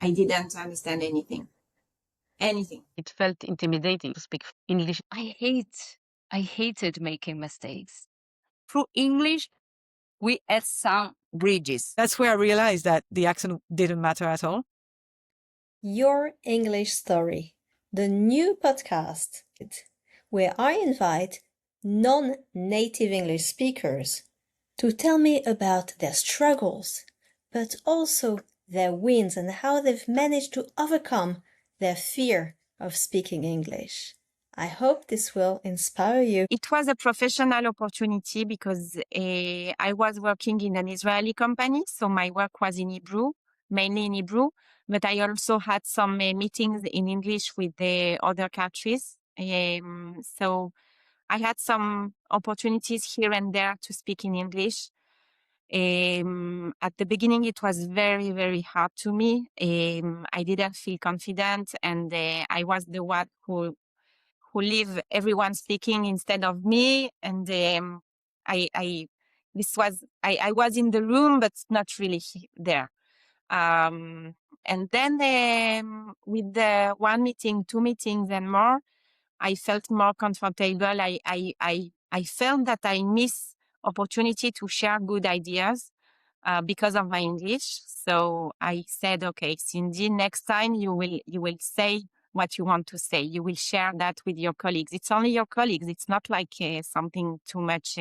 I didn't understand anything. It felt intimidating to speak English. I hated making mistakes. Through English, we add some bridges. That's where I realized that the accent didn't matter at all. Your English Story, the new podcast where I invite non-native English speakers to tell me about their struggles, but also their wins and how they've managed to overcome their fear of speaking English. I hope this will inspire you. It was a professional opportunity because I was working in an Israeli company, so my work was in Hebrew, mainly in Hebrew, but I also had some meetings in English with the other countries. So I had some opportunities here and there to speak in English. At the beginning, it was very, very hard to me. I didn't feel confident, and I was the one who leave everyone speaking instead of me. And I was in the room, but not really there. And then with the one meeting, 2 meetings and more, I felt more comfortable. I felt that I miss opportunity to share good ideas because of my English. So I said, okay, Cindy, next time you will say what you want to say. You will share that with your colleagues. It's only your colleagues. It's not like something too much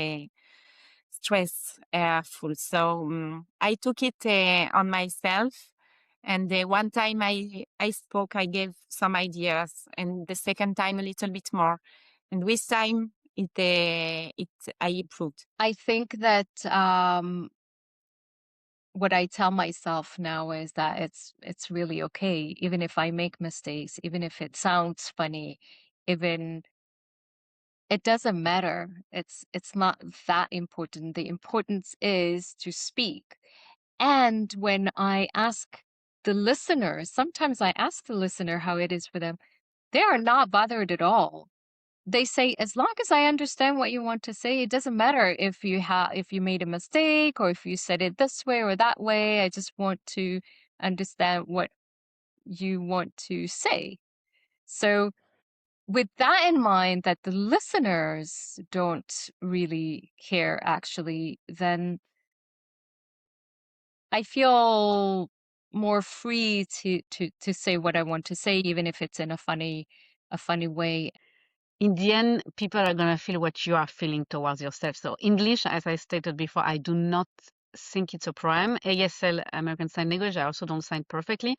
stressful. So I took it on myself. And one time I spoke, I gave some ideas, and the second time a little bit more. And with time, I improved. I think that what I tell myself now is that it's really okay, even if I make mistakes, even if it sounds funny, even it doesn't matter. It's not that important. The importance is to speak. And when I ask the listeners, sometimes I ask the listener how it is for them, they are not bothered at all. They say, as long as I understand what you want to say, it doesn't matter if you made a mistake or if you said it this way or that way. I just want to understand what you want to say. So with that in mind, that the listeners don't really care actually, then I feel more free to say what I want to say, even if it's in a funny way. In the end, people are going to feel what you are feeling towards yourself. So English, as I stated before, I do not think it's a problem. ASL, American Sign Language, I also don't sign perfectly,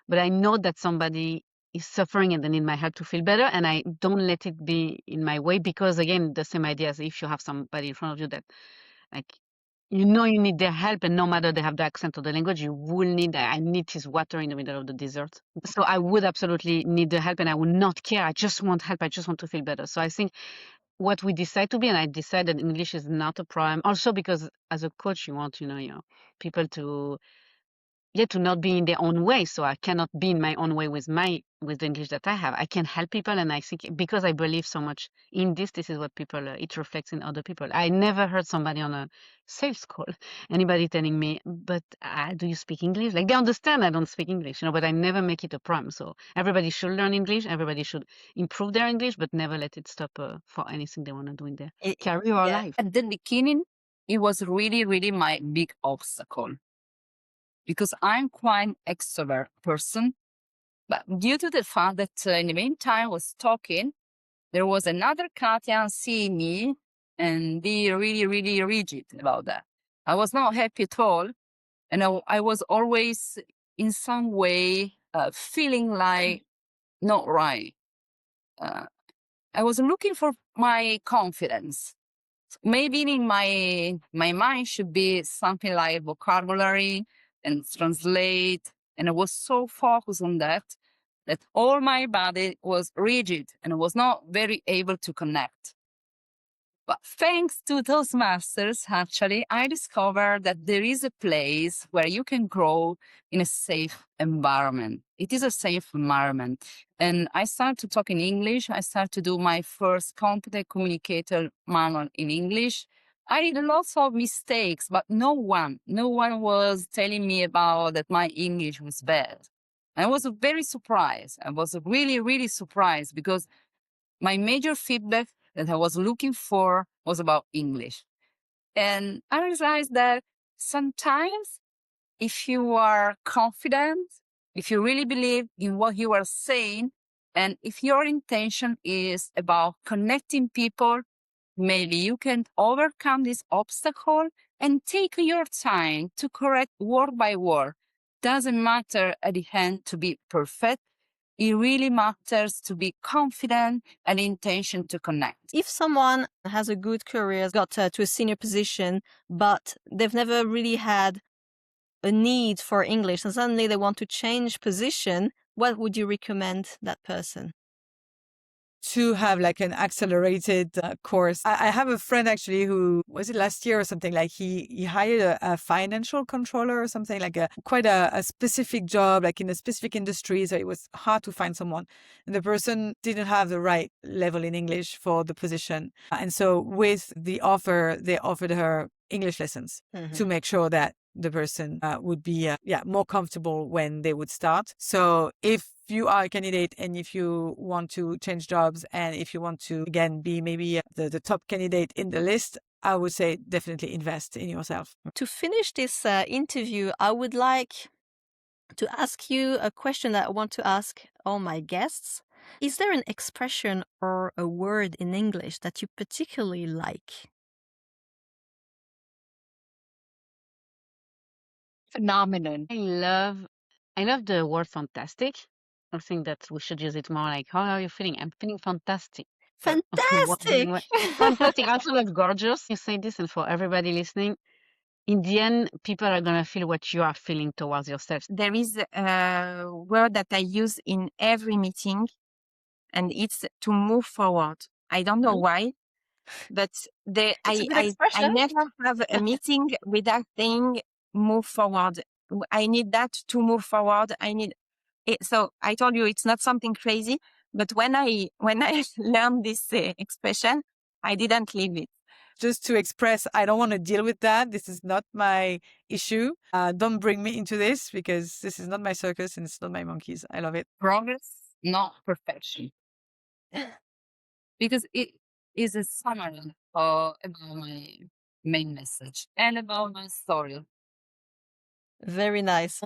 but I know that somebody is suffering and they need my help to feel better, and I don't let it be in my way because, again, the same idea as if you have somebody in front of you that, like, you know you need their help, and no matter they have the accent or the language, you will need, I need his water in the middle of the desert. So I would absolutely need the help, and I would not care. I just want help. I just want to feel better. So I think what we decide to be, and I decided English is not a problem. Also because as a coach, you want, people to not be in their own way. So I cannot be in my own way with the English that I have. I can help people, and I think because I believe so much in this is what people, it reflects in other people. I never heard somebody on a sales call, anybody telling me, but do you speak English? Like, they understand I don't speak English, but I never make it a problem. So everybody should learn English. Everybody should improve their English, but never let it stop for anything they want to do in their career or life. At the beginning, it was really, really my big obstacle because I'm quite an extrovert person. But due to the fact that in the meantime I was talking, there was another Katya seeing me and be really, really rigid about that. I was not happy at all. And I was always in some way feeling like not right. I was looking for my confidence. Maybe in my mind should be something like vocabulary and translate. And I was so focused on that all my body was rigid and I was not very able to connect. But thanks to those masters, actually, I discovered that there is a place where you can grow in a safe environment. It is a safe environment. And I started to talk in English. I started to do my first competent communicator manual in English. I did lots of mistakes, but no one was telling me about that my English was bad. I was very surprised. I was really, really surprised because my major feedback that I was looking for was about English. And I realized that sometimes if you are confident, if you really believe in what you are saying, and if your intention is about connecting people, maybe you can overcome this obstacle and take your time to correct word by word. Doesn't matter at the end to be perfect. It really matters to be confident and intention to connect. If someone has a good career, got to a senior position, but they've never really had a need for English and suddenly they want to change position, what would you recommend that person? To have like an accelerated course. I have a friend actually who, was it last year or something, like he hired a financial controller or something, like quite a specific job, like in a specific industry. So it was hard to find someone. And the person didn't have the right level in English for the position. And so with the offer, they offered her English lessons to make sure that the person would be more comfortable when they would start. So if you are a candidate and if you want to change jobs and if you want to, again, be maybe the top candidate in the list, I would say definitely invest in yourself. To finish this interview, I would like to ask you a question that I want to ask all my guests. Is there an expression or a word in English that you particularly like? Phenomenon. I love the word fantastic. I think that we should use it more like, how are you feeling? I'm feeling fantastic. Fantastic! Fantastic. I also love gorgeous. You say this, and for everybody listening, in the end, people are going to feel what you are feeling towards yourself. There is a word that I use in every meeting, and it's to move forward. I don't know why, but a good I expression. never have a meeting without saying move forward. I need that to move forward. I need it. So I told you it's not something crazy, but when I learned this expression, I didn't leave it. Just to express, I don't want to deal with that. This is not my issue. Don't bring me into this because this is not my circus and it's not my monkeys. I love it. Progress, not perfection. Because it is a summary about my main message and about my story. Very nice.